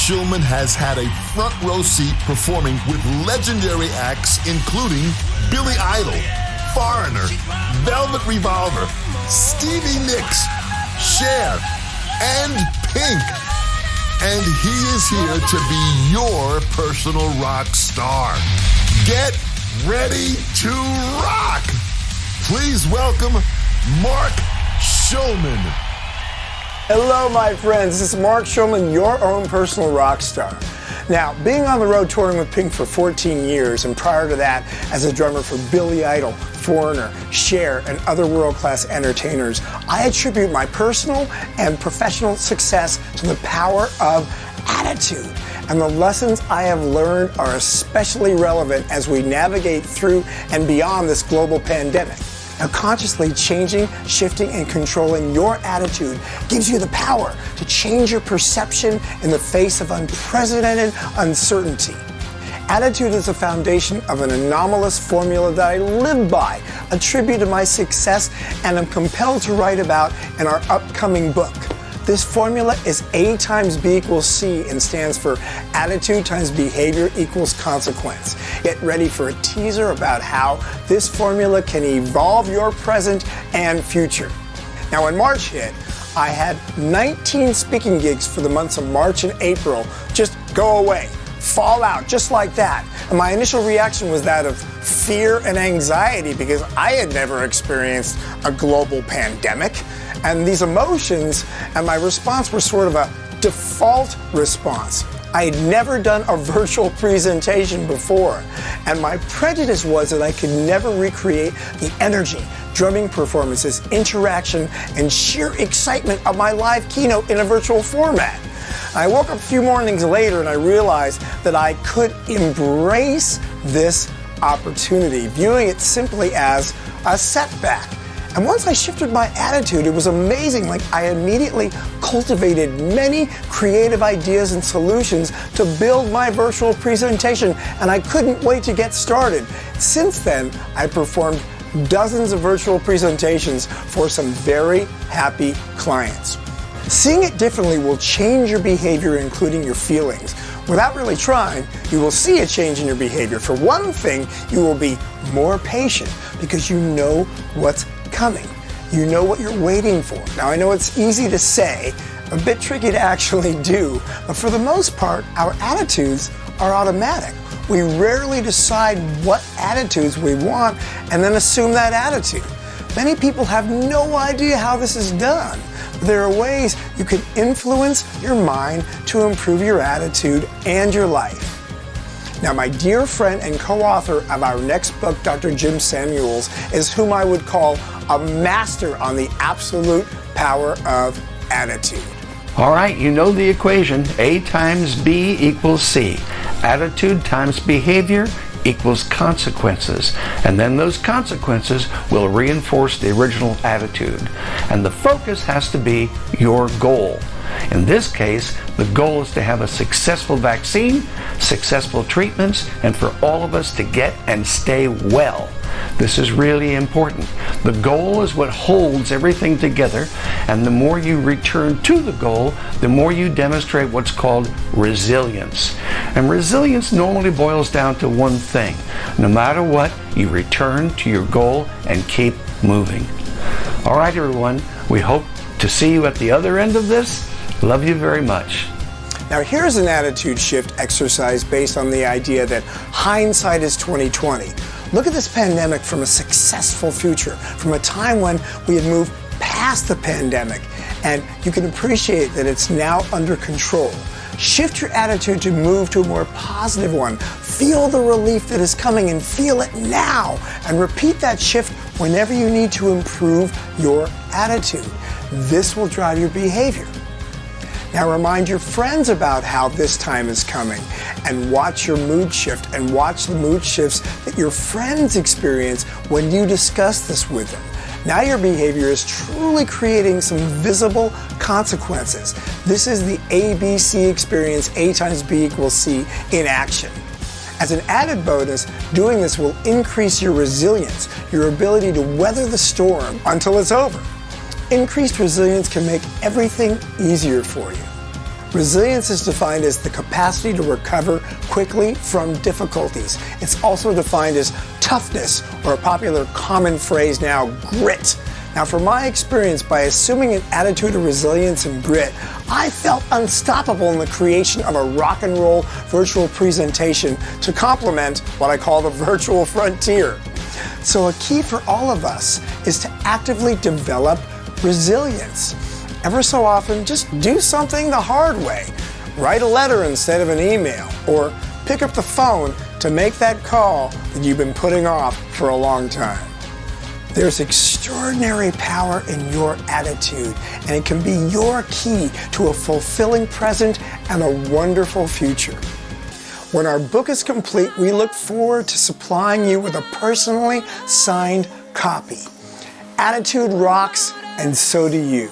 Schulman has had a front row seat performing with legendary acts including Billy Idol, Foreigner, Velvet Revolver, Stevie Nicks, Cher, and Pink. And he is here to be your personal rock star. Get ready to rock! Please welcome Mark Schulman. Hello, my friends. This is Mark Schulman, your own personal rock star. Now, being on the road touring with Pink for 14 years, and prior to that, as a drummer for Billy Idol, Foreigner, Cher, and other world-class entertainers, I attribute my personal and professional success to the power of attitude. And the lessons I have learned are especially relevant as we navigate through and beyond this global pandemic. Now, consciously changing, shifting, and controlling your attitude gives you the power to change your perception in the face of unprecedented uncertainty. Attitude is the foundation of an anomalous formula that I live by, a tribute to my success, and I'm compelled to write about in our upcoming book. This formula is A times B equals C and stands for attitude times behavior equals consequence. Get ready for a teaser about how this formula can evolve your present and future. Now, when March hit, I had 19 speaking gigs for the months of March and April just go away, fall out, just like that. And my initial reaction was that of fear and anxiety because I had never experienced a global pandemic. And these emotions and my response were sort of a default response. I had never done a virtual presentation before, and my prejudice was that I could never recreate the energy, drumming performances, interaction, and sheer excitement of my live keynote in a virtual format. I woke up a few mornings later and I realized that I could embrace this opportunity, viewing it simply as a setback. And once I shifted my attitude, it was amazing. Like, I immediately cultivated many creative ideas and solutions to build my virtual presentation, and I couldn't wait to get started. Since then, I performed dozens of virtual presentations for some very happy clients. Seeing it differently will change your behavior, including your feelings. Without really trying, you will see a change in your behavior. For one thing, you will be more patient because you know what's coming. You know what you're waiting for. Now, I know it's easy to say, a bit tricky to actually do, but for the most part, our attitudes are automatic. We rarely decide what attitudes we want and then assume that attitude. Many people have no idea how this is done. There are ways you can influence your mind to improve your attitude and your life. Now, my dear friend and co-author of our next book, Dr. Jim Samuels, is whom I would call a master on the absolute power of attitude. All right, you know the equation. A times B equals C. Attitude times behavior equals consequences. And then those consequences will reinforce the original attitude. And the focus has to be your goal. In this case, the goal is to have a successful vaccine, successful treatments, and for all of us to get and stay well. This is really important. The goal is what holds everything together, and the more you return to the goal, the more you demonstrate what's called resilience. And resilience normally boils down to one thing. No matter what, you return to your goal and keep moving. All right, everyone, we hope to see you at the other end of this. Love you very much. Now, here's an attitude shift exercise based on the idea that hindsight is 20/20. Look at this pandemic from a successful future, from a time when we had moved past the pandemic, and you can appreciate that it's now under control. Shift your attitude to move to a more positive one. Feel the relief that is coming and feel it now, and repeat that shift whenever you need to improve your attitude. This will drive your behavior. Now, remind your friends about how this time is coming and watch your mood shift and watch the mood shifts that your friends experience when you discuss this with them. Now your behavior is truly creating some visible consequences. This is the ABC experience, A times B equals C, in action. As an added bonus, doing this will increase your resilience, your ability to weather the storm until it's over. Increased resilience can make everything easier for you. Resilience is defined as the capacity to recover quickly from difficulties. It's also defined as toughness, or a popular common phrase now, grit. Now, from my experience, by assuming an attitude of resilience and grit, I felt unstoppable in the creation of a rock and roll virtual presentation to complement what I call the virtual frontier. So a key for all of us is to actively develop resilience. Ever so often, just do something the hard way. Write a letter instead of an email, or pick up the phone to make that call that you've been putting off for a long time. There's extraordinary power in your attitude, and it can be your key to a fulfilling present and a wonderful future. When our book is complete, we look forward to supplying you with a personally signed copy. Attitude rocks, and so do you.